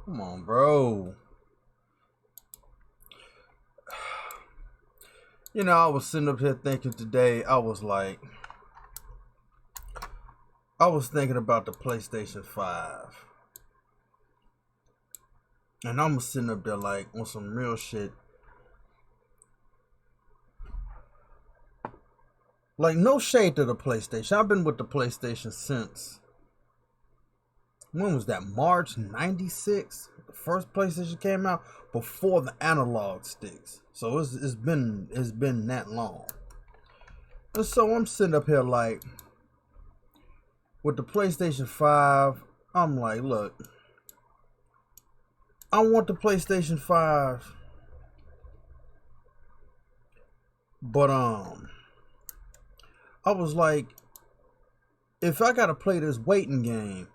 Come on, bro. I was sitting up here thinking today, I was thinking about the PlayStation 5. And I'm sitting up there like on some real shit. Like, no shade to the PlayStation. I've been with the PlayStation since, when was that? March 96? The first PlayStation came out before the analog sticks. So it's been that long. And so I'm sitting up here like, with the PlayStation 5, I'm like, look, I want the PlayStation 5, but I was like, if I gotta play this waiting game,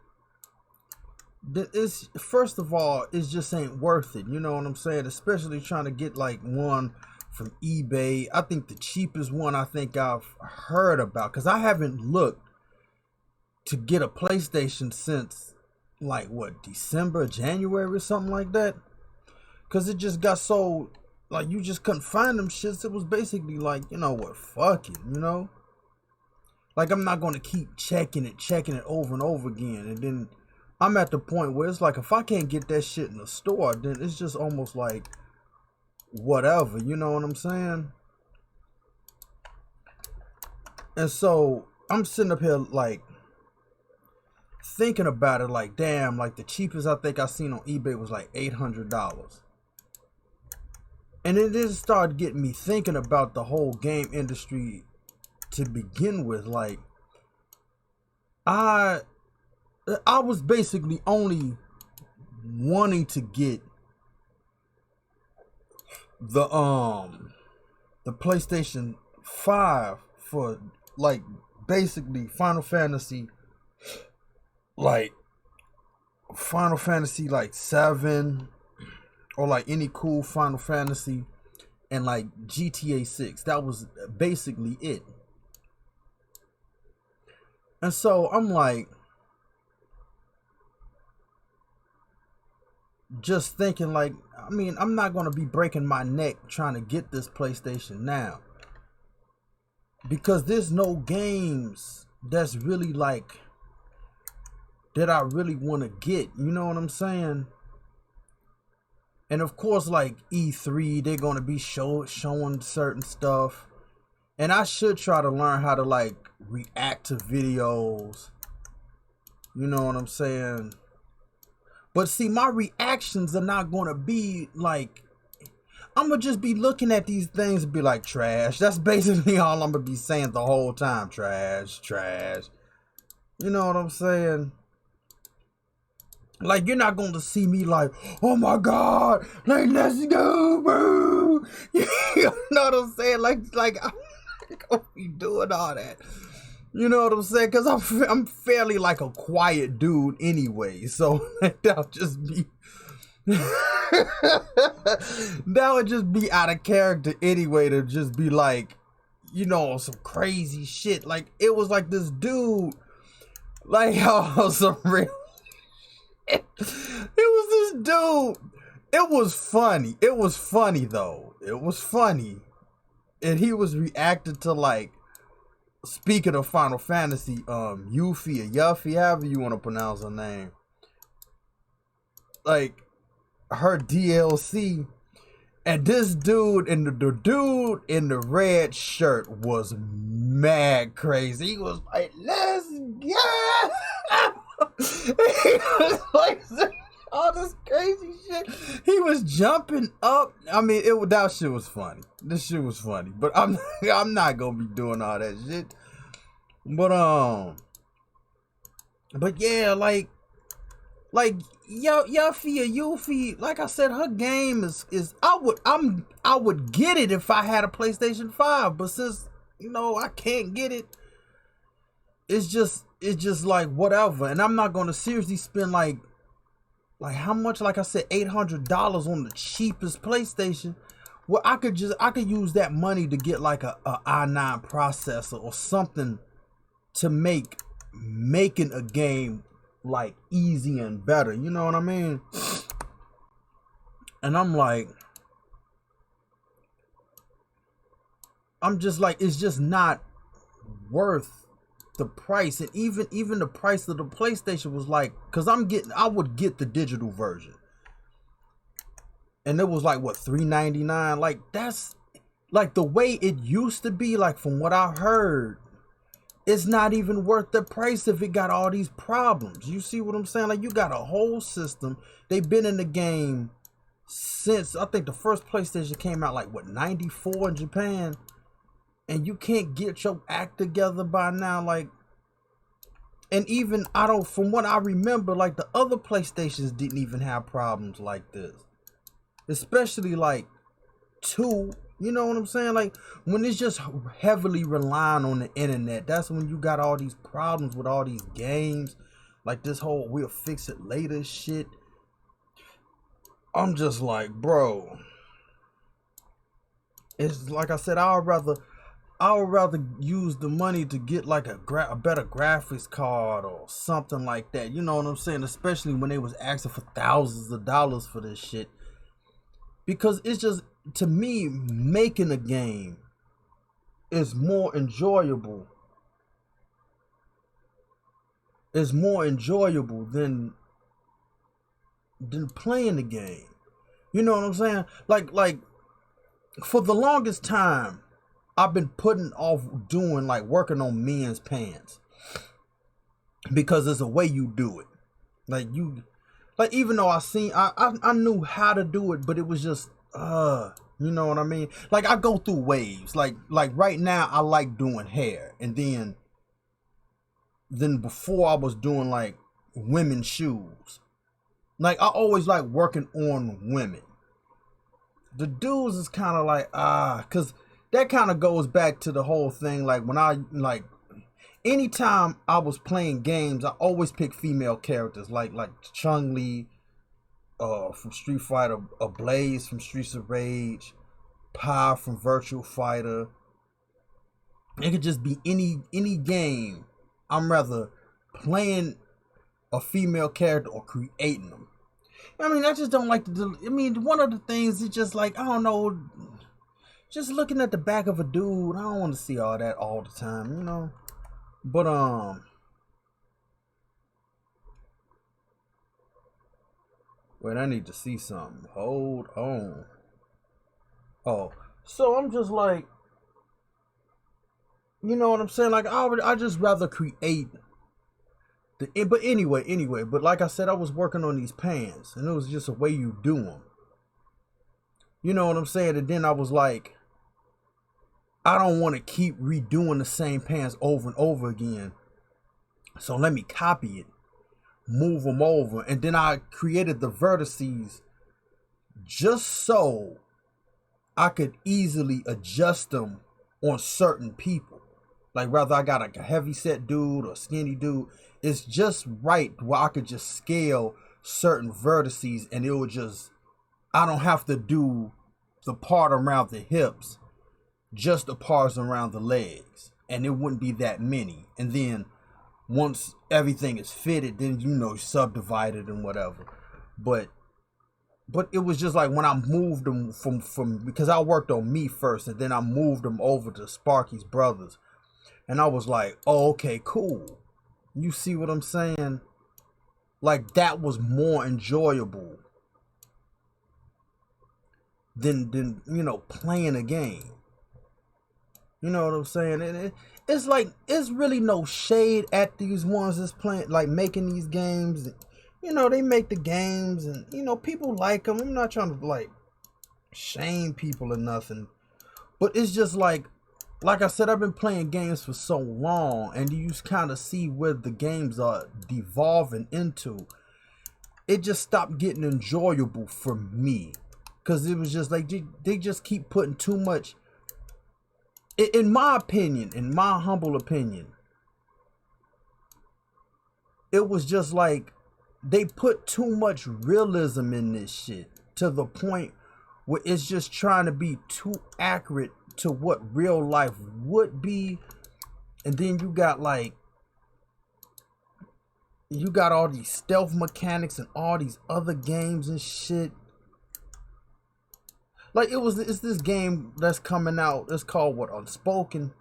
it's, first of all, it just ain't worth it. You know what I'm saying? Especially trying to get like one from eBay. I think the cheapest one I think I've heard about, because I haven't looked to get a PlayStation since like what, December, January, or something like that. Because it just got so, like, you just couldn't find them shits. It was basically like, you know what, fuck it, you know? Like, I'm not going to keep checking it over and over again. And then I'm at the point where it's like, if I can't get that shit in the store, then it's just almost like whatever, you know what I'm saying? And so I'm sitting up here like thinking about it, like, damn, like the cheapest I think I seen on eBay was like $800. And it just started getting me thinking about the whole game industry to begin with. Like, I was basically only wanting to get the PlayStation 5 for like basically like Final Fantasy like 7, or like any cool Final Fantasy, and like GTA 6. That was basically it. And so I'm like, just thinking like, I mean, I'm not going to be breaking my neck trying to get this PlayStation now, because there's no games that's really like that I really want to get, you know what I'm saying? And of course, like E3, they're going to be showing certain stuff, and I should try to learn how to like react to videos, you know what I'm saying? But see, my reactions are not going to be like, I'm going to just be looking at these things and be like, trash. That's basically all I'm going to be saying the whole time. Trash, trash. You know what I'm saying? Like, you're not going to see me like, oh my God, like, let's go, bro. You know what I'm saying? Like I'm not going to be doing all that. You know what I'm saying? Because I'm fairly like a quiet dude anyway. So that'll just be that would just be out of character anyway, to just be like, you know, some crazy shit. Like, it was like this dude, like, oh, some real it was this dude. It was funny. It was funny though. It was funny. And he was reacting to, like, speaking of Final Fantasy, Yuffie or Yuffie, however you want to pronounce her name, like, her DLC. And this dude, and the dude in the red shirt was mad crazy. He was like, let's go. He was like, all this crazy shit. He was jumping up. I mean, that shit was funny. This shit was funny. But I'm not gonna be doing all that shit. But yeah, like Yuffie or Yuffie, like I said, her game is I would get it if I had a PlayStation 5, but since, you know, I can't get it, it's just like whatever. And I'm not gonna seriously spend like how much, like I said, $800 on the cheapest PlayStation. Well, I could use that money to get like a i9 processor or something to making a game like easy and better. You know what I mean? And I'm just like, it's just not worth the price. And even the price of the PlayStation was like, because I would get the digital version, and it was like what, $3.99. Like, that's like the way it used to be. Like, from what I heard, it's not even worth the price if it got all these problems. You see what I'm saying? Like, you got a whole system. They've been in the game since, I think the first PlayStation came out like what, 94 in Japan, and you can't get your act together by now. Like, and even, I don't, from what I remember, like the other PlayStations didn't even have problems like this, especially like 2. You know what I'm saying? Like, when it's just heavily relying on the internet, that's when you got all these problems with all these games. Like this whole we'll fix it later shit. I'm just like, bro. It's like I said, I would rather use the money to get like a better graphics card or something like that. You know what I'm saying? Especially when they was asking for thousands of dollars for this shit. Because it's just, to me, making a game is more enjoyable. It's more enjoyable than playing the game. You know what I'm saying? Like for the longest time, I've been putting off doing, like, working on men's pants, because it's a way you do it. Like, even though I knew how to do it, but it was just you know what I mean? Like, I go through waves. Like right now I like doing hair, and then before I was doing like women's shoes. Like, I always like working on women. The dudes is kind of like, cause that kind of goes back to the whole thing. Like, when anytime I was playing games, I always pick female characters, like Chun-Li, from Street Fighter, Blaze from Streets of Rage, Pi from Virtual Fighter. It could just be any game. I'm rather playing a female character or creating them. I mean, I just don't like to. I mean, one of the things is just like, I don't know, just looking at the back of a dude. I don't want to see all that all the time, you know. But wait, I need to see something. Hold on. Oh, so I'm just like, you know what I'm saying? Like, I just rather create but anyway, but like I said, I was working on these pants, and it was just a way you do them. You know what I'm saying? And then I was like, I don't want to keep redoing the same pants over and over again. So let me copy it, move them over, and then I created the vertices just so I could easily adjust them on certain people. Like, whether I got like a heavy set dude or skinny dude, it's just right where I could just scale certain vertices, and it would just, I don't have to do the part around the hips, just the parts around the legs, and it wouldn't be that many. And then once everything is fitted, then, you know, subdivided and whatever. But it was just like when I moved them from because I worked on me first, and then I moved them over to Sparky's brothers, and I was like, oh, okay, cool. You see what I'm saying? Like, that was more enjoyable than you know, playing a game. You know what I'm saying? And it's like, it's really no shade at these ones that's playing, like, making these games. You know, they make the games, and, you know, people like them. I'm not trying to, like, shame people or nothing. But it's just like I said, I've been playing games for so long, and you kind of see where the games are devolving into. It just stopped getting enjoyable for me. Because it was just like, they just keep putting too much. In my opinion, in my humble opinion, it was just like, they put too much realism in this shit, to the point where it's just trying to be too accurate to what real life would be. And then you got all these stealth mechanics and all these other games and shit. Like it's this game that's coming out. It's called what, Unspoken.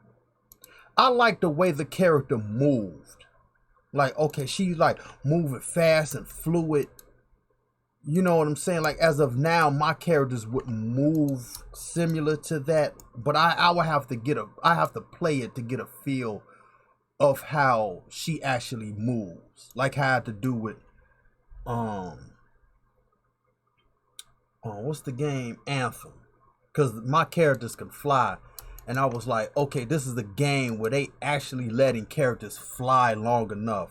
I like the way the character moved. Like, okay, she's like moving fast and fluid. You know what I'm saying? Like, as of now, my characters would move similar to that, but I would have to I have to play it to get a feel of how she actually moves. Like how I had to do with um what's the game, Anthem, because my characters can fly, and I was like, okay, this is the game where they actually letting characters fly long enough.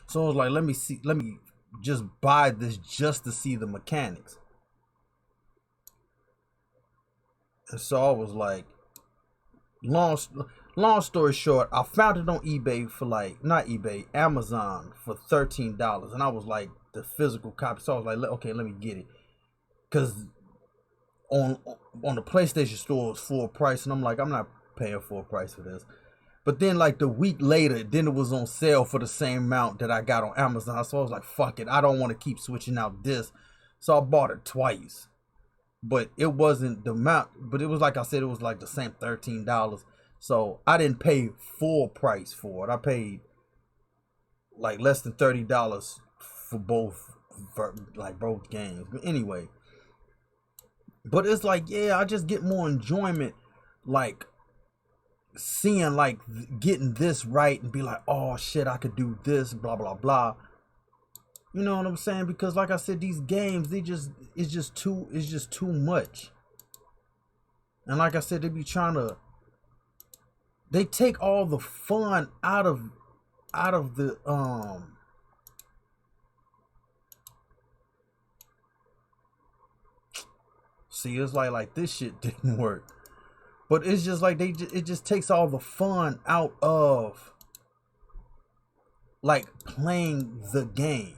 So I was like, let me just buy this just to see the mechanics. And so I was like, long long story short, I found it on eBay for like, not eBay, Amazon for $13, and I was like, the physical copy. So I was like, okay, let me get it, because on the PlayStation Store it was full price, and I'm like, I'm not paying full price for this. But then like the week later, then it was on sale for the same amount that I got on Amazon. So I was like, fuck it, I don't want to keep switching out this. So I bought it twice. But it wasn't the amount, but it was like I said, it was like the same $13. So I didn't pay full price for it. I paid like less than $30 for both games. But anyway, but it's like, yeah, I just get more enjoyment like seeing like getting this right and be like, oh shit, I could do this, blah blah blah. You know what I'm saying? Because like I said, these games, it's just too much. And like I said, they take all the fun out of the see, it's like this shit didn't work. But it's just like it just takes all the fun out of like playing the game.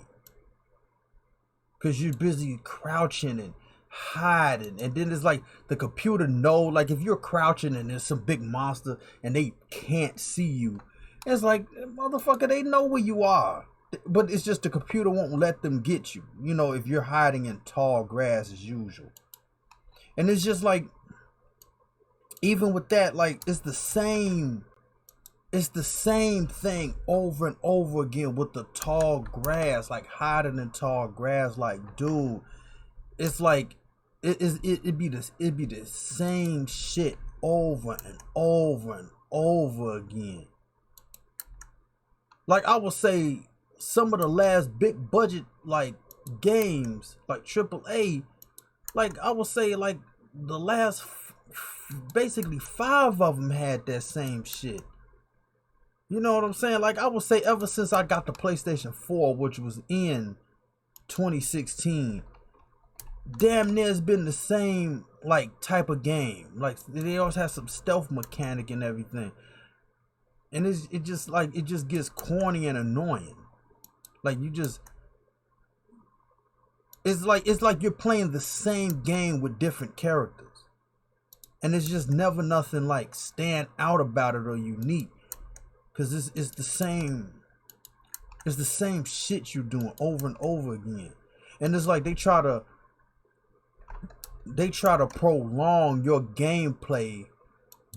Cause you're busy crouching and hiding, and then it's like the computer know, like if you're crouching and there's some big monster and they can't see you, it's like, motherfucker, they know where you are, but it's just the computer won't let them get you. You know, if you're hiding in tall grass as usual, and it's just like, even with that, like it's the same thing over and over again with the tall grass, like hiding in tall grass. Like, dude, it's like it'd be the same shit over and over and over again. Like, I would say some of the last big budget like games, like AAA, like I would say like the last basically 5 of them had that same shit. You know what I'm saying? Like, I would say ever since I got the PlayStation 4, which was in 2016, damn near it's been the same like type of game. Like, they always have some stealth mechanic and everything. And it just gets corny and annoying. Like, it's like you're playing the same game with different characters. And it's just never nothing like stand out about it or unique. Cause it's the same shit you're doing over and over again. And it's like they try to prolong your gameplay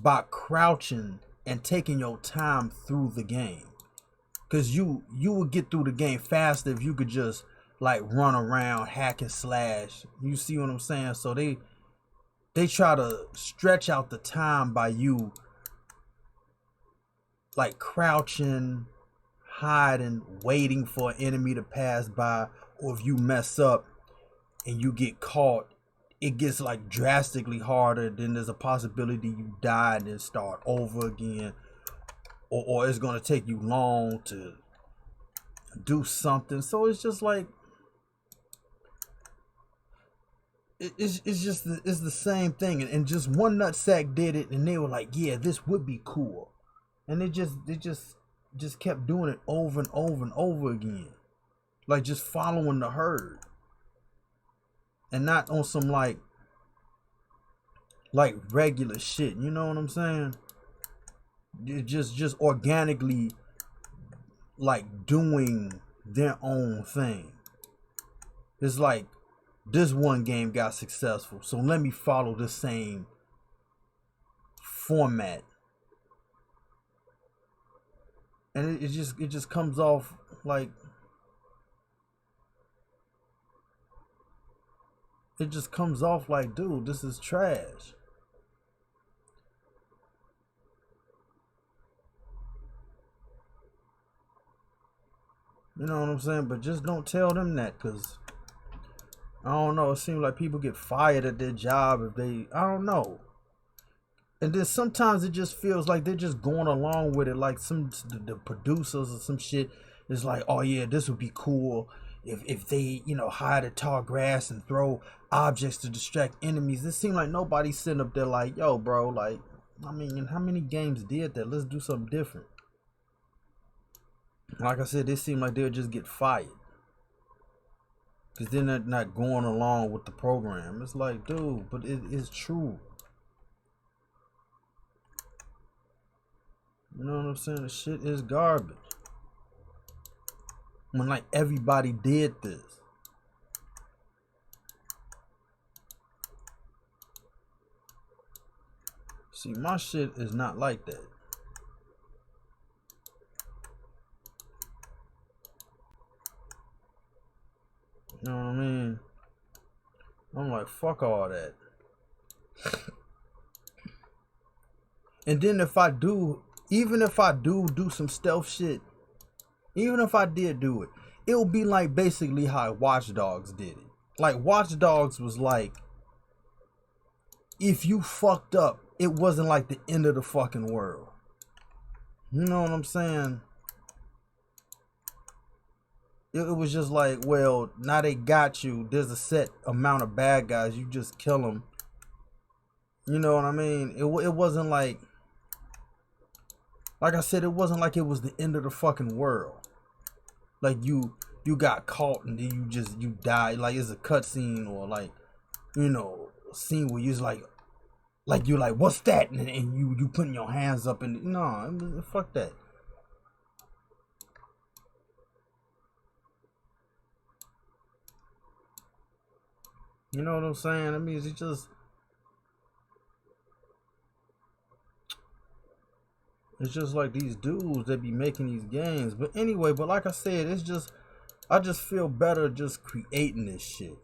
by crouching and taking your time through the game. Cause you would get through the game faster if you could just like run around, hack and slash. You see what I'm saying? So they try to stretch out the time by you like crouching, hiding, waiting for an enemy to pass by, or if you mess up and you get caught, it gets like drastically harder. Then there's a possibility you die and then start over again, or it's gonna take you long to do something. So it's just like it's the same thing, and just one nutsack did it, and they were like, yeah, this would be cool. And they just kept doing it over and over and over again. Like, just following the herd. And not on some like regular shit. You know what I'm saying? Just organically like doing their own thing. It's like this one game got successful, so let me follow the same format. And it just comes off like, dude, this is trash. You know what I'm saying? But just don't tell them that, because I don't know, it seems like people get fired at their job if they, I don't know. And then sometimes it just feels like they're just going along with it, like the producers or some shit is like, oh yeah, this would be cool if they, you know, hide the tall grass and throw objects to distract enemies. It seems like nobody's sitting up there like, yo bro, like, I mean, how many games did that? Let's do something different. Like I said, they seem like they'll just get fired because they're not going along with the program. It's like, dude, but it is true. You know what I'm saying? The shit is garbage. When like everybody did this. See, my shit is not like that. You know what I mean? I'm like, fuck all that. And then if I do, even if I do some stealth shit, even if I did do it, it'll be like basically how Watch Dogs did it. Like Watch Dogs was like, if you fucked up, it wasn't like the end of the fucking world. You know what I'm saying? It was just like, well, now they got you. There's a set amount of bad guys. You just kill them. You know what I mean? It wasn't like I said, it wasn't like it was the end of the fucking world. Like you got caught and then you died. Like it's a cutscene or like, you know, a scene where you're like you're like, what's that? And you putting your hands up and no, fuck that. You know what I'm saying? I mean, it's just like these dudes that be making these games. But anyway, but like I said, I just feel better just creating this shit.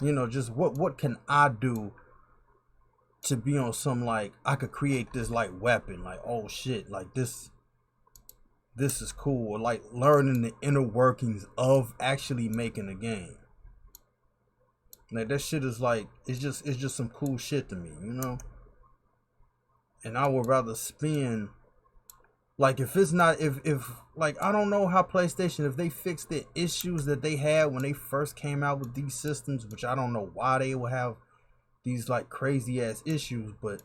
You know, just what can I do to be on some, like, I could create this like weapon, like, oh shit, like this is cool. Like learning the inner workings of actually making a game. Like that shit is like, it's just some cool shit to me, you know? And I would rather spend, like, if it's not, if like, I don't know how PlayStation, if they fixed the issues that they had when they first came out with these systems, which I don't know why they would have these like crazy ass issues, but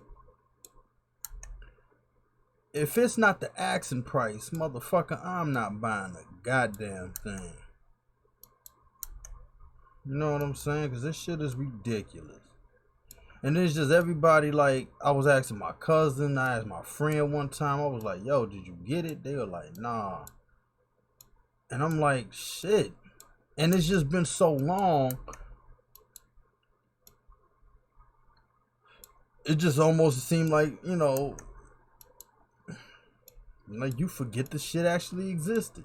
if it's not the asking price, motherfucker, I'm not buying a goddamn thing. You know what I'm saying? Because this shit is ridiculous. And it's just everybody, like, I was asking my cousin, I asked my friend one time, I was like, yo, did you get it? They were like, nah. And I'm like, shit. And it's just been so long. It just almost seemed like, you know, like you forget the shit actually existed.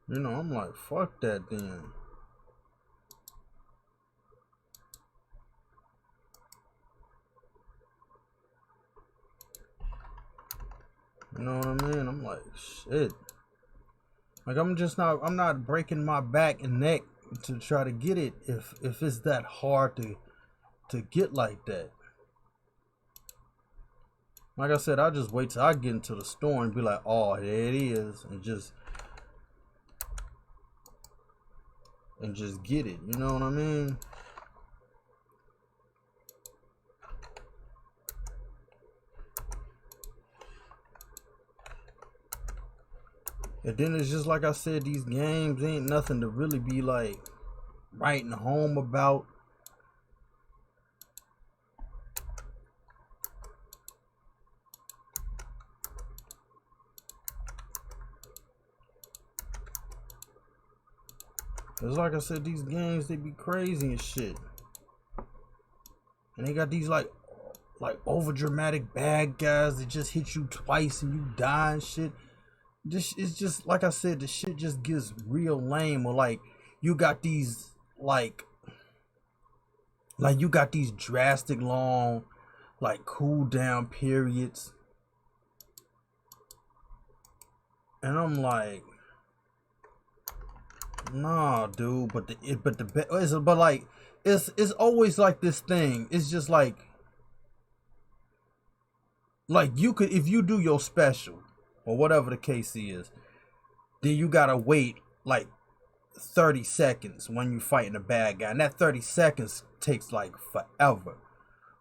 You know, I'm like, fuck that then. You know what I mean? I'm like, shit. Like, I'm not breaking my back and neck to try to get it if it's that hard to get like that. Like I said, I'll just wait till I get into the store and be like, oh, there it is, and just get it. You know what I mean? And then it's just like I said, these games ain't nothing to really be like writing home about. Cause like I said, these games, they be crazy and shit. And they got these like over dramatic bad guys that just hit you twice and you die and shit. This it's just like I said, the shit just gets real lame. Or like you got these like you got these drastic long like cooldown periods. And I'm like, nah, dude. But it's always like this thing. It's just like you could, if you do your special or whatever the case is, then you gotta wait like 30 seconds when you fighting a bad guy, and that 30 seconds takes like forever.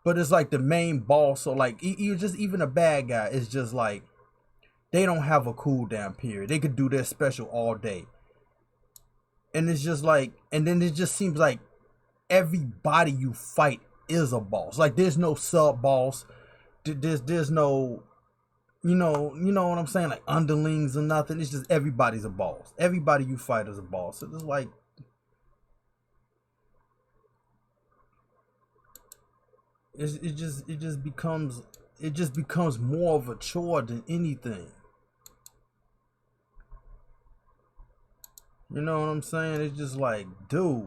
But it's like the main boss, or like you just even a bad guy is just like they don't have a cooldown period. They could do their special all day. And it's just like, and then it just seems like everybody you fight is a boss. Like there's no sub boss. There's no, you know what I'm saying? Like underlings or nothing. It's just everybody's a boss. Everybody you fight is a boss. So it's like, it just becomes more of a chore than anything. You know what I'm saying? It's just like, dude.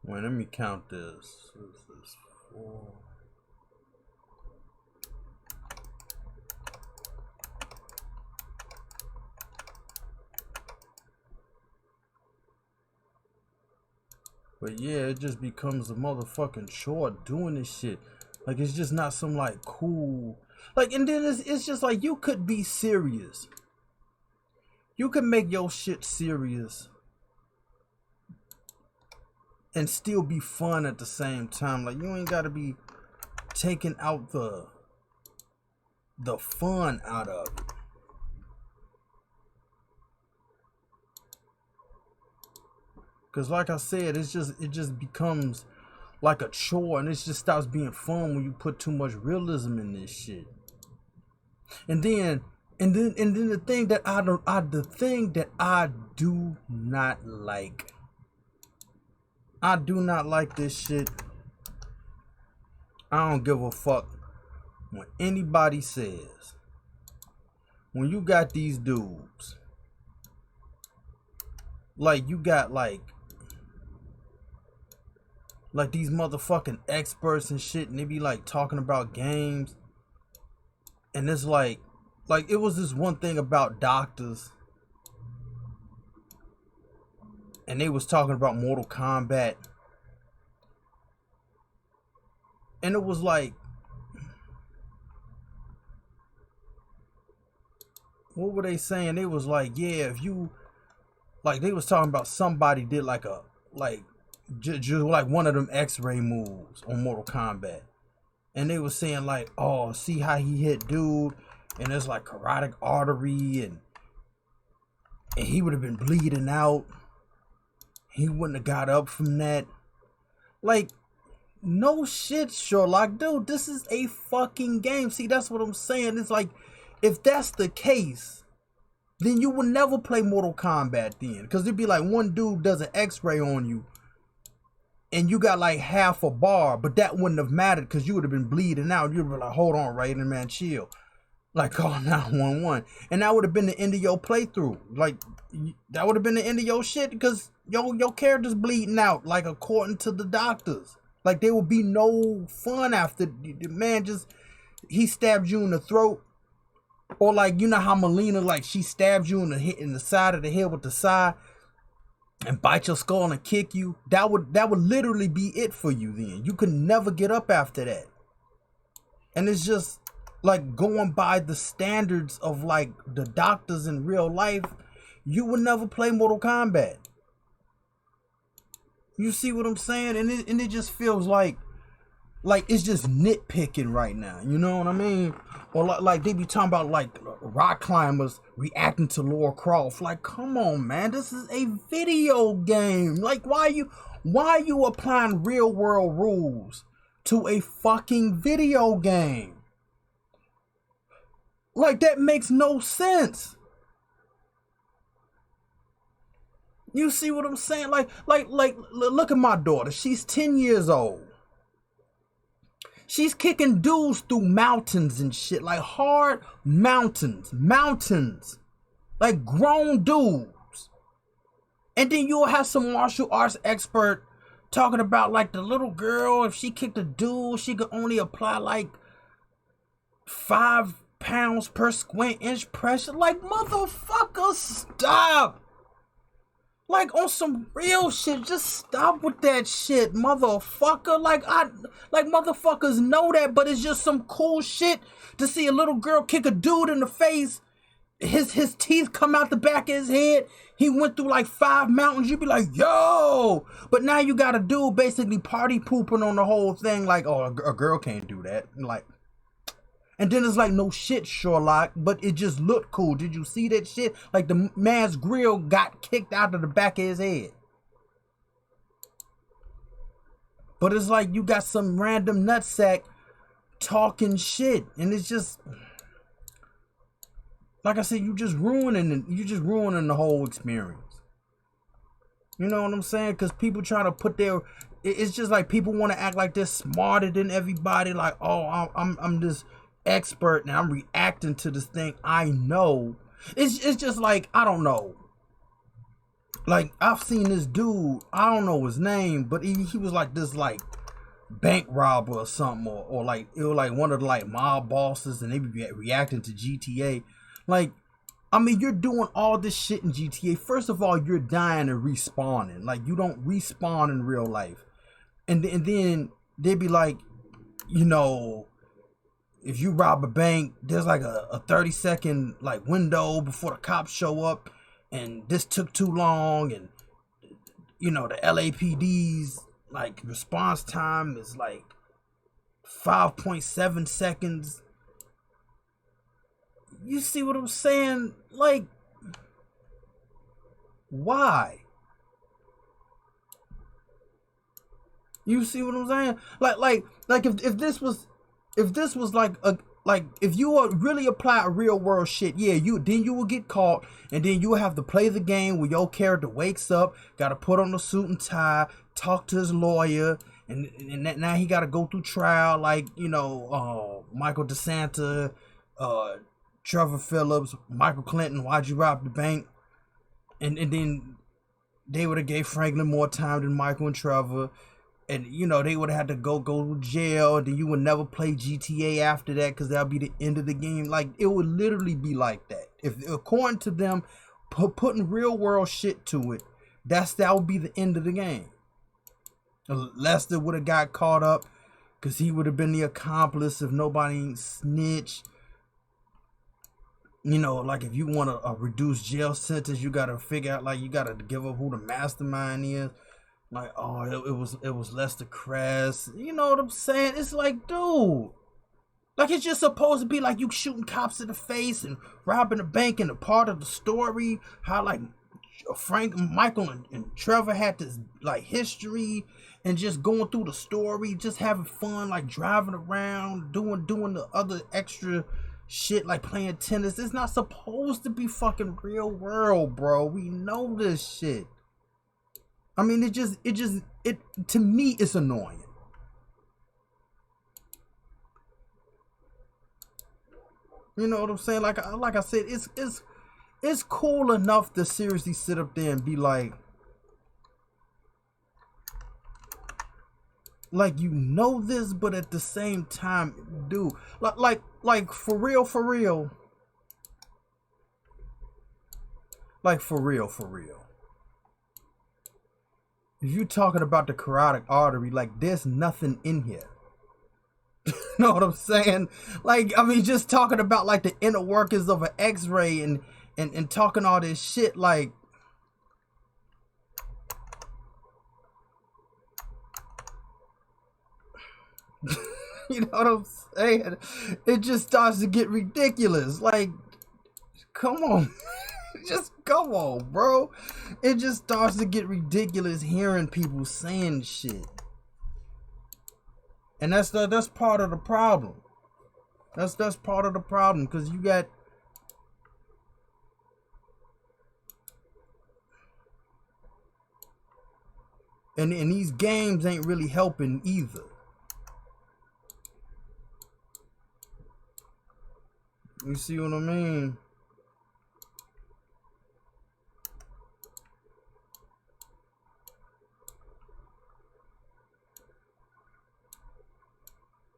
Wait, let me count this. This is 4. But yeah, it just becomes a motherfucking chore doing this shit. Like it's just not some like cool, like, and then it's just like you could be serious. You can make your shit serious and still be fun at the same time. Like you ain't gotta be taking out the fun out of it. Cause like I said, it just becomes like a chore, and it just stops being fun when you put too much realism in this shit. And then the thing that I do not like. I do not like this shit. I don't give a fuck what anybody says. When you got these dudes, like you got like these motherfucking experts and shit, and they be like talking about games, and it's like it was this one thing about doctors, and they was talking about Mortal Kombat, and it was like, what were they saying? They was like, yeah, if you, like, they was talking about somebody did like a just like one of them X-ray moves on Mortal Kombat, and they was saying like, oh, see how he hit dude, and there's like carotid artery, and he would have been bleeding out. He wouldn't have got up from that. Like, no shit, Sherlock, dude. This is a fucking game. See, that's what I'm saying. It's like, if that's the case, then you would never play Mortal Kombat then, because it'd be like one dude does an X-ray on you, and you got like half a bar, but that wouldn't have mattered because you would have been bleeding out. You'd be like, hold on, Raiden, man, chill. Like, call 911. And that would have been the end of your playthrough. Like, that would have been the end of your shit, because your character's bleeding out, like, according to the doctors. Like, there would be no fun after the man just, he stabbed you in the throat. Or like, you know how Melina, like, she stabs you in the side of the head with the side and bite your skull and kick you. That would literally be it for you then. You could never get up after that. And it's just like, going by the standards of like the doctors in real life, you would never play Mortal Kombat. You see what I'm saying? And it just feels like it's just nitpicking right now. You know what I mean? Or like they be talking about like rock climbers reacting to Lara Croft. Like, come on, man, this is a video game. Like, why are you applying real world rules to a fucking video game? Like, that makes no sense. You see what I'm saying? Like, look at my daughter. She's 10 years old. She's kicking dudes through mountains and shit. Like, hard mountains. Mountains. Like, grown dudes. And then you'll have some martial arts expert talking about, like, the little girl, if she kicked a dude, she could only apply, like, 5 pounds per square inch pressure. Like, motherfucker, stop. Like, on some real shit, just stop with that shit, motherfucker. Like, motherfuckers know that, but it's just some cool shit to see a little girl kick a dude in the face. His teeth come out the back of his head. He went through like 5 mountains. You'd be like, yo. But now you got a dude basically party pooping on the whole thing. Like, oh, a girl can't do that. Like, and then it's like, no shit, Sherlock, but it just looked cool. Did you see that shit? Like, the man's grill got kicked out of the back of his head. But it's like you got some random nutsack talking shit. And it's just, like I said, you just ruining the whole experience. You know what I'm saying? Because people try to put their, it's just like people want to act like they're smarter than everybody. Like, oh, I'm this expert and I'm reacting to this thing I know. It's just like, I don't know. Like, I've seen this dude, I don't know his name, but he was like this like bank robber or something, or like it was like one of the like mob bosses, and they be reacting to GTA. Like, I mean, you're doing all this shit in GTA. First of all, you're dying and respawning. Like, you don't respawn in real life. And then they be like, you know, if you rob a bank, there's like a 30-second like window before the cops show up, and this took too long, and you know, the LAPD's like response time is like 5.7 seconds. You see what I'm saying? Like, why? You see what I'm saying? Like if this was if you would really apply a real world shit, yeah, you will get caught, and then you will have to play the game where your character wakes up, gotta put on a suit and tie, talk to his lawyer, and now he gotta go through trial, like, you know, Michael DeSanta, Trevor Phillips, Michael Clinton, why'd you rob the bank? And then they would have gave Franklin more time than Michael and Trevor. And, you know, they would have had to go to jail. And then you would never play GTA after that, because that'll be the end of the game. Like, it would literally be like that. If, according to them, putting real world shit to it, that would be the end of the game. Lester would have got caught up, because he would have been the accomplice if nobody snitched. You know, like, if you want a reduced jail sentence, you got to figure out, like, you got to give up who the mastermind is. Like, oh, it was Lester Kress. You know what I'm saying? It's like, dude, like, it's just supposed to be like you shooting cops in the face and robbing a bank, and a part of the story, how like Michael and Trevor had this like history, and just going through the story, just having fun, like driving around, doing the other extra shit, like playing tennis. It's not supposed to be fucking real world, bro. We know this shit. I mean, it to me, it's annoying. You know what I'm saying? Like I said, it's cool enough to seriously sit up there and be like, you know this, but at the same time, dude, like for real, like for real. If you're talking about the carotid artery, like, there's nothing in here. You know what I'm saying? Like, I mean, just talking about like the inner workings of an X-ray and talking all this shit, like, you know what I'm saying? It just starts to get ridiculous. Like, come on. Just come on, bro. It just starts to get ridiculous hearing people saying shit. And that's part of the problem. That's part of the problem, because you got and these games ain't really helping either. You see what I mean?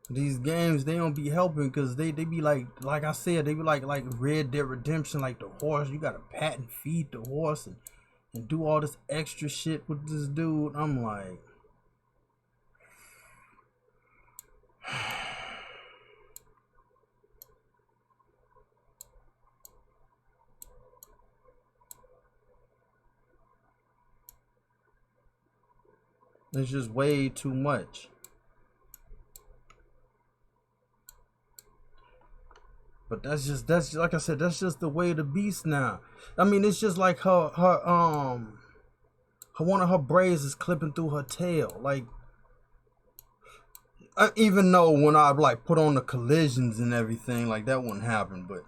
These games, they don't be helping, because they be like I said, they be like Red Dead Redemption, like the horse. You gotta pat and feed the horse and do all this extra shit with this dude. I'm like, it's just way too much. But that's like I said, that's just the way of the beast now. I mean, it's just like her one of her braids is clipping through her tail. Like, even though when I like put on the collisions and everything, like that wouldn't happen, but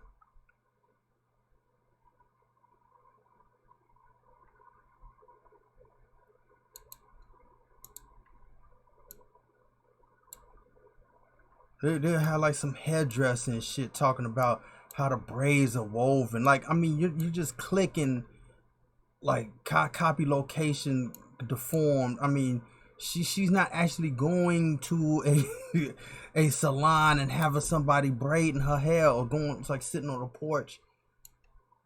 they had like some hairdressing and shit talking about how the braids are woven. Like, I mean, you just clicking like copy location deformed. I mean, she's not actually going to a a salon and having somebody braiding her hair, or going, it's like sitting on a porch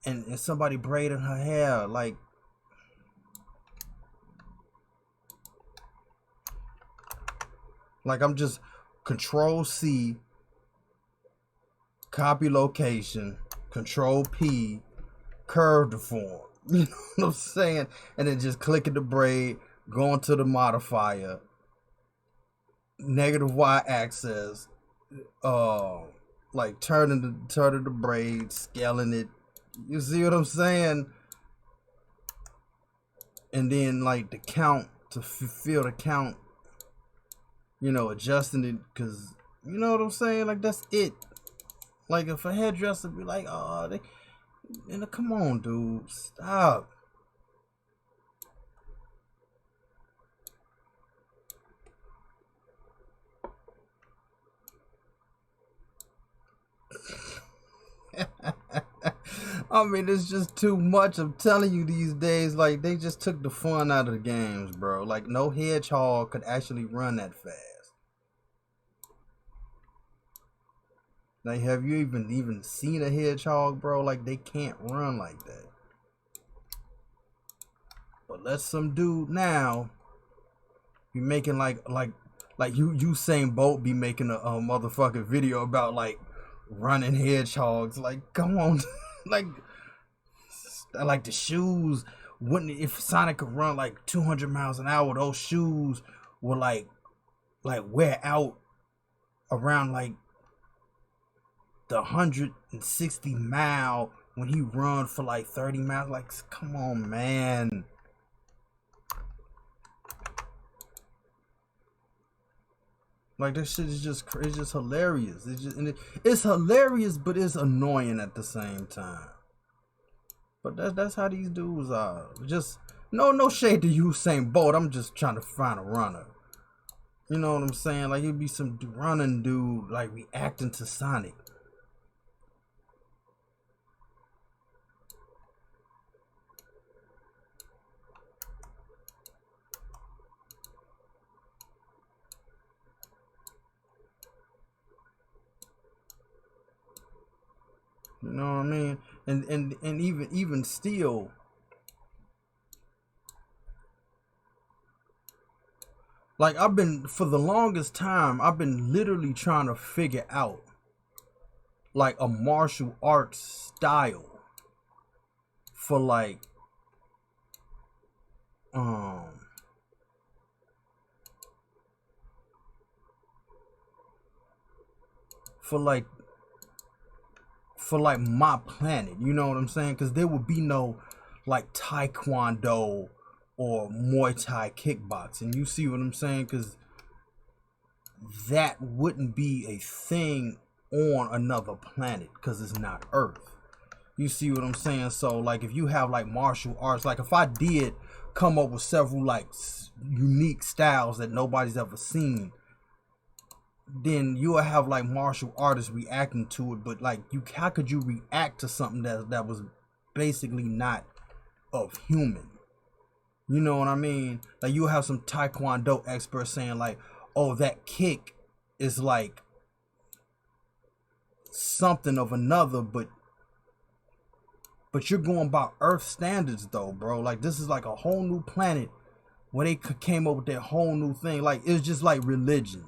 and somebody braiding her hair. Like I'm just Control C, copy location, Control P, curve deform. You know what I'm saying? And then just clicking the braid, going to the modifier, negative Y axis, like turning the braid, scaling it. You see what I'm saying? And then like the count, to feel the count, you know, adjusting it, because you know what I'm saying? Like, that's it. Like, if a hairdresser be like, oh, come on, dude, stop. I mean, it's just too much. I'm telling you, these days, like, they just took the fun out of the games, bro. Like, no hedgehog could actually run that fast. Like, have you even seen a hedgehog, bro? Like, they can't run like that. But let some dude now be making like Usain Bolt be making a motherfucking video about like running hedgehogs. Like, come on. like the shoes wouldn't, if Sonic could run like 200 miles an hour, those shoes would like wear out around like the 160 mile when he run for like 30 miles. Like, come on, man. Like, this shit is just, it's just hilarious. It's hilarious, but it's annoying at the same time. But that's how these dudes are. Just no shade to Usain Bolt. I'm just trying to find a runner. You know what I'm saying? Like, it'd be some running dude like reacting to Sonic. You know what I mean? And even still, like, I've been, for the longest time, I've been literally trying to figure out like a martial arts style for like for like my planet, you know what I'm saying? Because there would be no like Taekwondo or Muay Thai kickboxing. You see what I'm saying? Because that wouldn't be a thing on another planet because it's not Earth. You see what I'm saying? So like if you have like martial arts, like if I did come up with several like unique styles that nobody's ever seen, then you'll have like martial artists reacting to it. But like how could you react to something that was basically not of human? You know what I mean? Like you'll have some taekwondo experts saying like, oh, that kick is like something of another, but you're going by Earth standards though, bro. Like this is like a whole new planet where they came up with that whole new thing. Like it's just like religion,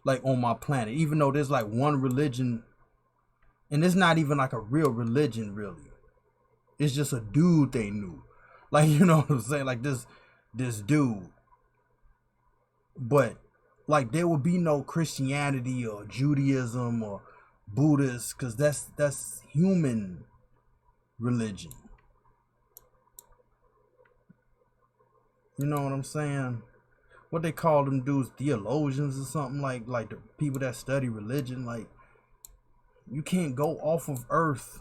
like on my planet. Even though there's like one religion, and it's not even like a real religion, really. It's just a dude they knew, like you know what I'm saying, like this dude. But like there would be no Christianity or Judaism or Buddhist, because that's human religion. You know what I'm saying? What they call them dudes, theologians or something, like the people that study religion. Like you can't go off of Earth.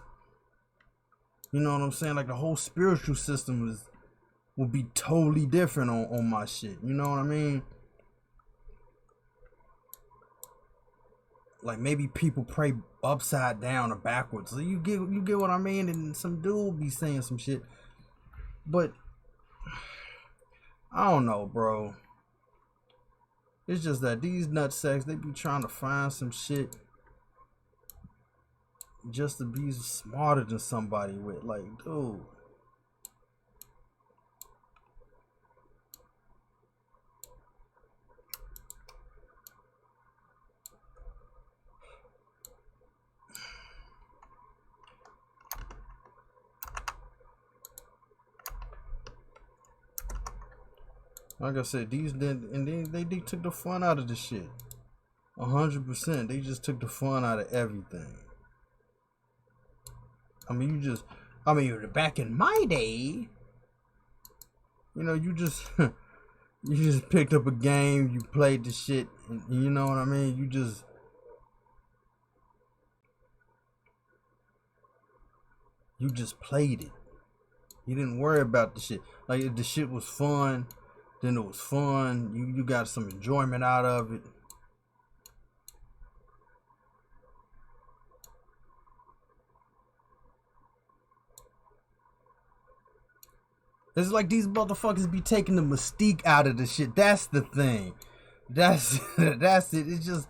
You know what I'm saying? Like the whole spiritual system will be totally different on my shit. You know what I mean? Like maybe people pray upside down or backwards. So you get what I mean? And some dude be saying some shit. But I don't know, bro. It's just that these nutsacks, they be trying to find some shit just to be smarter than somebody with. Like, dude. Like I said, these did, and they took the fun out of the shit. 100%. They just took the fun out of everything. I mean, back in my day, you know, you just picked up a game, you played the shit, and you know what I mean? You just played it. You didn't worry about the shit. Like if the shit was fun, then it was fun. You got some enjoyment out of it. It's like these motherfuckers be taking the mystique out of the shit. That's the thing. That's it. It's just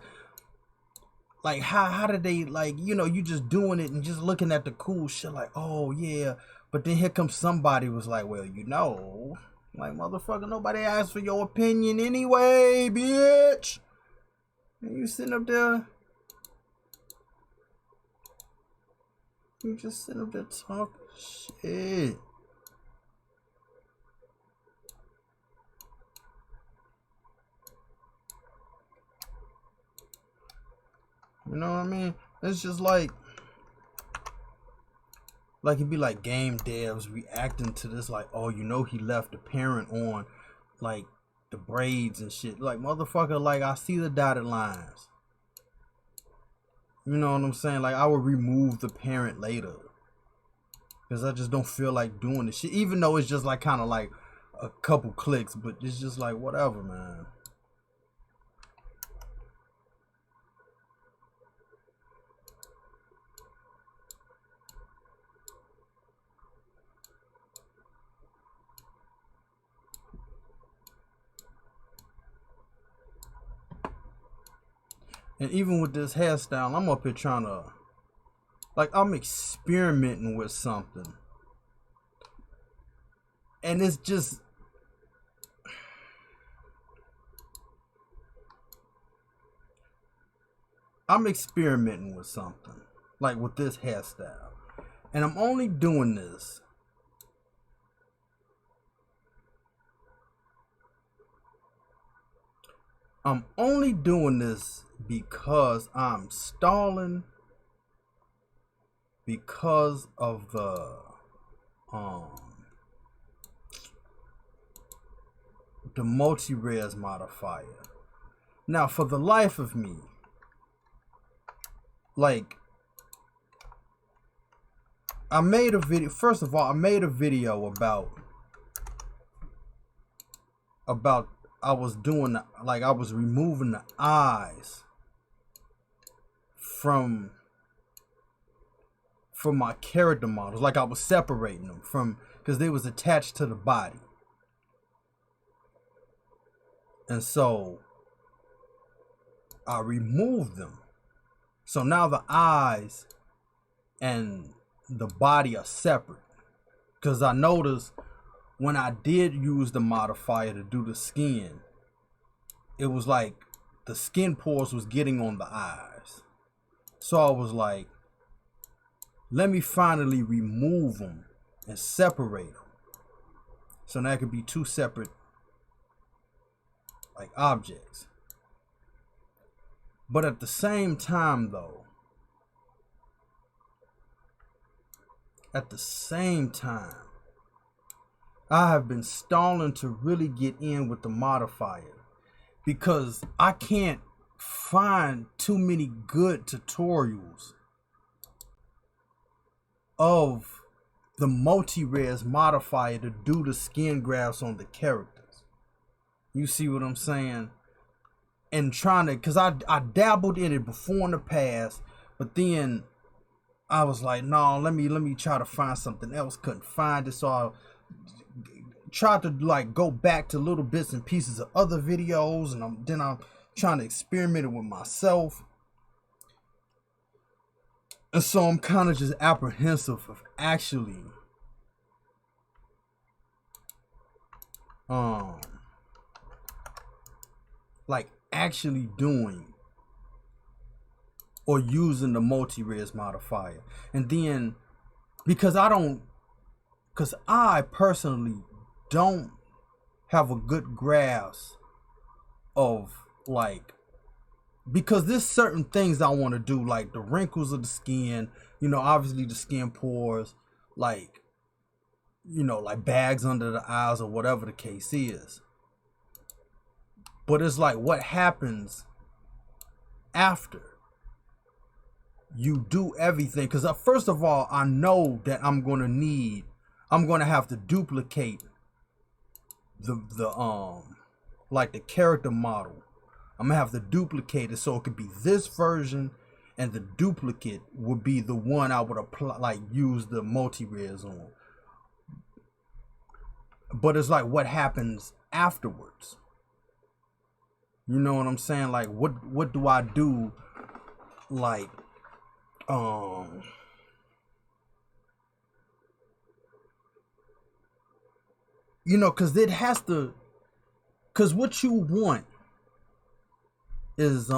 like how did they, like, you know, you just doing it and just looking at the cool shit like, oh yeah. But then here comes somebody was like, well, you know, like, motherfucker, nobody asked for your opinion anyway, bitch. And you sitting up there. You just sitting up there talking shit. You know what I mean? It's just like it'd be like game devs reacting to this like, oh, you know, he left the parent on like the braids and shit. Like, motherfucker, like, I see the dotted lines. You know what I'm saying? Like, I would remove the parent later, because I just don't feel like doing this shit, even though it's just like kind of like a couple clicks, but it's just like whatever, man. And even with this hairstyle, I'm up here trying to, like, I'm experimenting with something. And it's just, I'm experimenting with something, like with this hairstyle. And I'm only doing this because I'm stalling because of the multi-res modifier. Now, for the life of me, like, I made a video. First of all, I made a video about I was doing, like, I was removing the eyes from my character models. Like, I was separating them from, because they was attached to the body. And so I removed them. So now the eyes and the body are separate. Because I noticed when I did use the modifier to do the skin, it was like the skin pores was getting on the eyes. So I was like, let me finally remove them and separate them. So now it could be two separate, like, objects. But at the same time, though, I have been stalling to really get in with the modifier because I can't find too many good tutorials of the multi-res modifier to do the skin grafts on the characters. You see what I'm saying? And trying to, because I dabbled in it before in the past, but then I was like, no, let me try to find something else. Couldn't find it, so I tried to, like, go back to little bits and pieces of other videos, and I'm trying to experiment it with myself. And so I'm kind of just apprehensive of actually actually doing or using the multi-res modifier. And then because I personally don't have a good grasp of, like, because there's certain things I want to do, like the wrinkles of the skin, you know, obviously the skin pores, like, you know, like bags under the eyes or whatever the case is. But it's like, what happens after you do everything? Because first of all, I know that I'm going to have to duplicate like the character model. I'm gonna have to duplicate it so it could be this version, and the duplicate would be the one I would apply, like, use the multi-res on. But it's like, what happens afterwards? You know what I'm saying? Like, what do I do? Like, you know, because it has to, because what you want is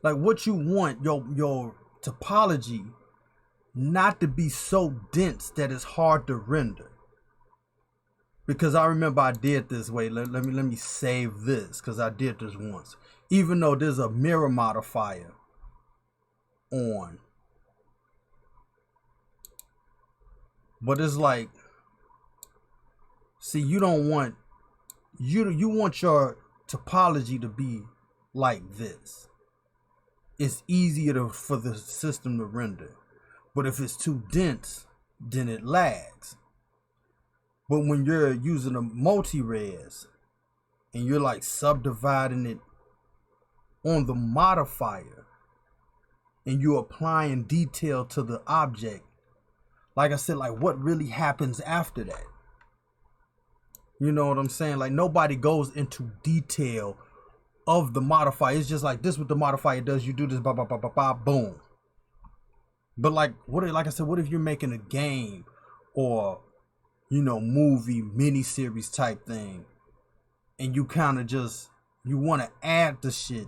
like, what you want your topology not to be so dense that it's hard to render. Because I remember I did this way. Let me save this, because I did this once. Even though there's a mirror modifier on, but it's like, see, you don't want, you want your topology to be like this. It's easier for the system to render. But if it's too dense, then it lags. But when you're using a multi-res and you're like subdividing it on the modifier and you're applying detail to the object, like I said, like, what really happens after that? You know what I'm saying? Like, nobody goes into detail of the modifier. It's just like, this what the modifier does. You do this, blah, blah, blah, blah, blah, boom. But like, like I said, what if you're making a game or, you know, movie, miniseries type thing, and you kind of just, you want to add the shit,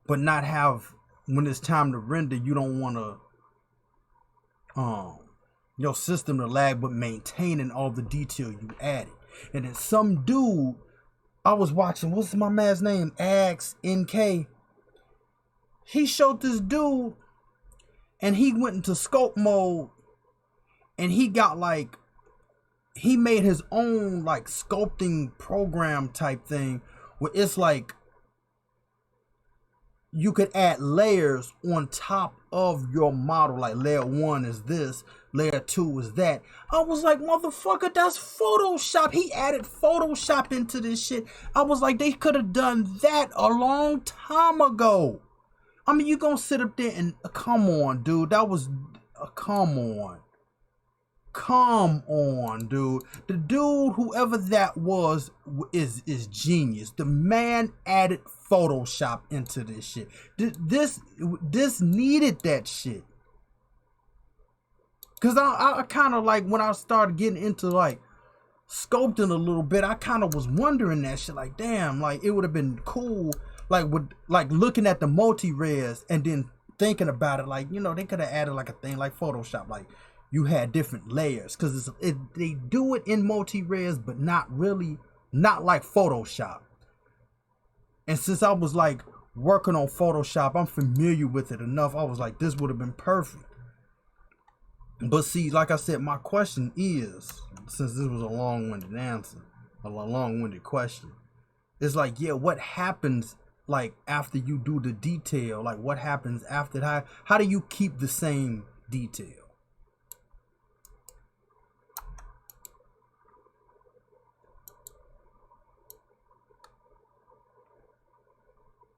but not have, when it's time to render, you don't want to, your system to lag, but maintaining all the detail you added. And then some dude, I was watching, what's my man's name? Ax NK. He showed this dude, and he went into sculpt mode, and he got, like, he made his own, like, sculpting program type thing where it's like you could add layers on top of your model. Like layer 1 is this, layer 2 is that. I was like, motherfucker, that's Photoshop. He added Photoshop into this shit. I was like, they could have done that a long time ago. I mean, you gonna sit up there and come on, dude. That was come on. Come on, dude. The dude, whoever that was, is genius. The man added Photoshop into this shit. This needed that shit. Cause I kind of like, when I started getting into like sculpting a little bit, I kind of was wondering that shit. Like, damn, like it would have been cool, like with like looking at the multi-res and then thinking about it, like, you know, they could have added like a thing like Photoshop, like you had different layers, because they do it in multi-res, but not really, not like Photoshop. And since I was like working on Photoshop, I'm familiar with it enough. I was like, this would have been perfect. But see, like I said, my question is, since this was a long-winded answer, a long-winded question, it's like, yeah, what happens like after you do the detail? Like what happens after that? How do you keep the same detail?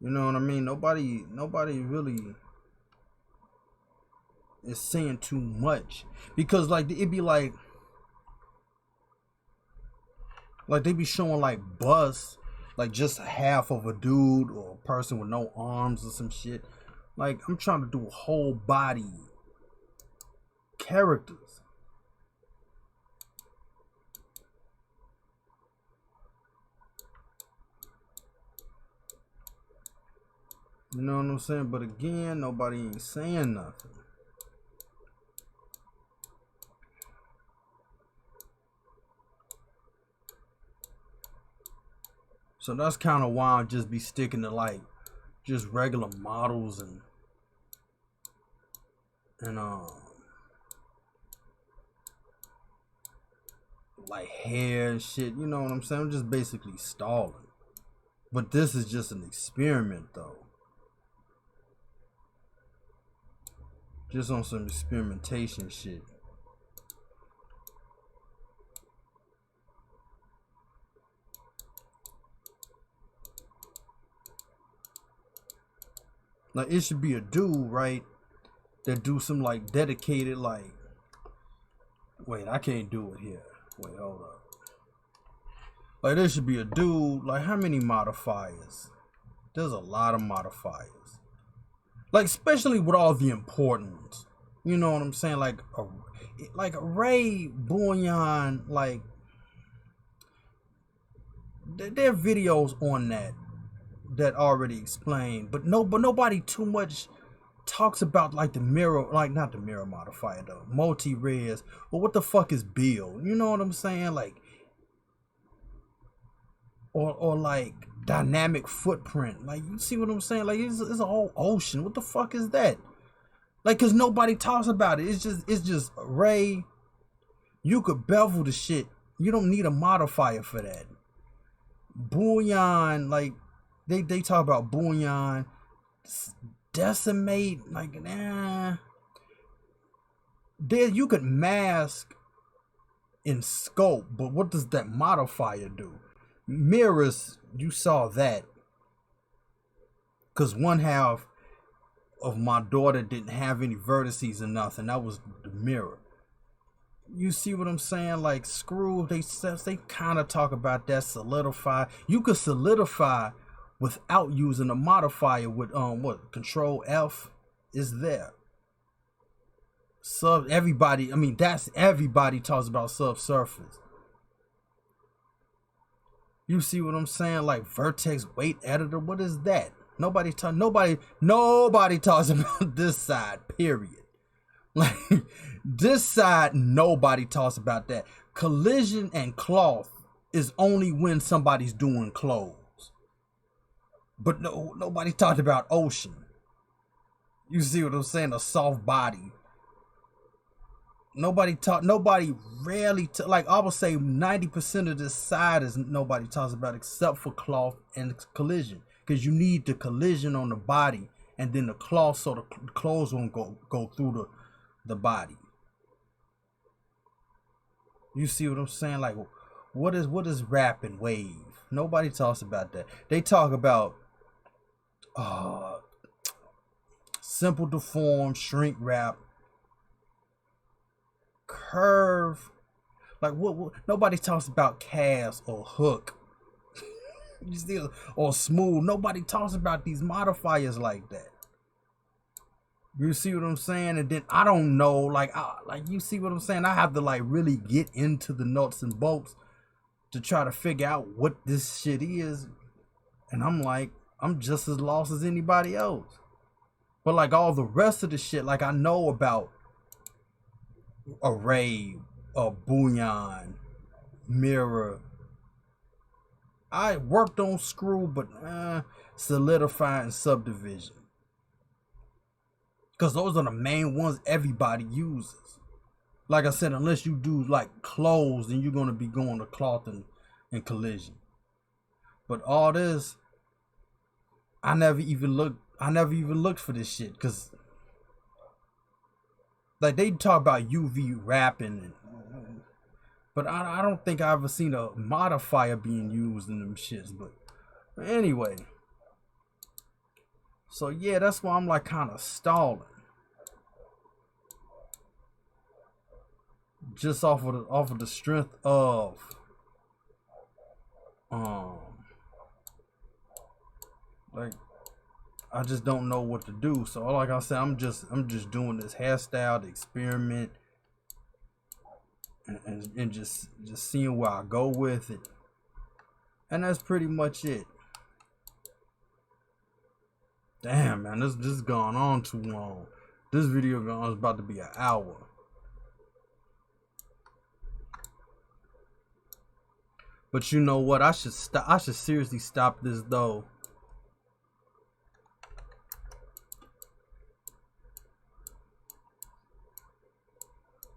You know what I mean? Nobody really is saying too much, because like it'd be like they be showing like busts, like just half of a dude or a person with no arms or some shit. Like, I'm trying to do whole body characters. You know what I'm saying? But again, nobody ain't saying nothing. So that's kind of why I'll just be sticking to like just regular models and like hair and shit. You know what I'm saying? I'm just basically stalling. But this is just an experiment though. Just on some experimentation shit. Like, it should be a dude, right, that do some like dedicated, like, wait, I can't do it here. Wait, hold up. Like, there should be a dude, like, how many modifiers? There's a lot of modifiers. Like, especially with all the important ones. You know what I'm saying? Like Ray Bouillon, like, there are videos on that already explain, but nobody too much talks about like the mirror, like not the mirror modifier though, multi-res, or what the fuck is build, you know what I'm saying? Like, or like dynamic footprint, like, you see what I'm saying? Like, it's a whole ocean. What the fuck is that? Like, cause nobody talks about it. It's just Ray, you could bevel the shit, you don't need a modifier for that. Bouillon, like, they talk about Bouillon, decimate, like, there you could mask in scope, but what does that modifier do? Mirrors, you saw that, because one half of my daughter didn't have any vertices or nothing. That was the mirror. You see what I'm saying? Like, screw, they kind of talk about that. Solidify, you could solidify without using a modifier with what, Control F is there. Everybody, I mean, that's everybody talks about subsurface. You see what I'm saying? Like vertex weight editor, what is that? Nobody talks about this side, period. Like, this side, nobody talks about that. Collision and cloth is only when somebody's doing clothes. But nobody talked about ocean. You see what I'm saying? A soft body. Nobody rarely, like, I would say 90% of this side is nobody talks about except for cloth and collision. because you need the collision on the body and then the cloth so the clothes won't go through the body. You see what I'm saying? Like, what is wrap and wave? Nobody talks about that. They talk about simple to form, shrink wrap, curve. Like what nobody talks about cast or hook. You still or smooth. Nobody talks about these modifiers like that. You see what I'm saying? And then I don't know, like you see what I'm saying? I have to like really get into the nuts and bolts to try to figure out what this shit is. And I'm like, I'm just as lost as anybody else. But like all the rest of the shit, like I know about array, bullion, mirror. I worked on screw, but solidify and subdivision. Because those are the main ones everybody uses. Like I said, unless you do like clothes, then you're going to be going to cloth and collision. But all this, I never even looked for this shit. Because like they talk about UV wrapping, but I don't think I ever seen a modifier being used in them shits. But anyway. So yeah, that's why I'm like kind of stalling. Just off of the strength of like I just don't know what to do. So like I said, I'm just doing this hairstyle to experiment and just seeing where I go with it. And that's pretty much it. Damn, man, this has gone on too long. This video is about to be an hour. But you know what? I should seriously stop this though.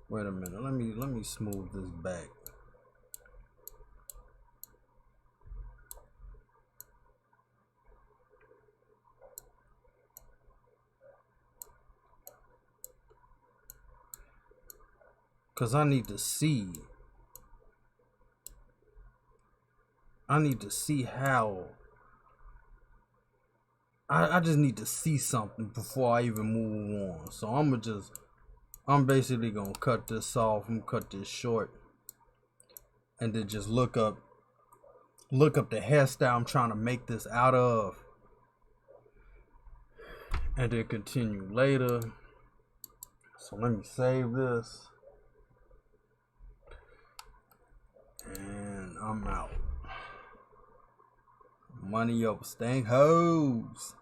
Wait a minute. Let me smooth this back. Cause I need to see how I just need to see something before I even move on. So I'm basically gonna cut this off. I'm gonna cut this short and then just look up the hairstyle I'm trying to make this out of and then continue later. So let me save this. And I'm out. Money over stank hoes.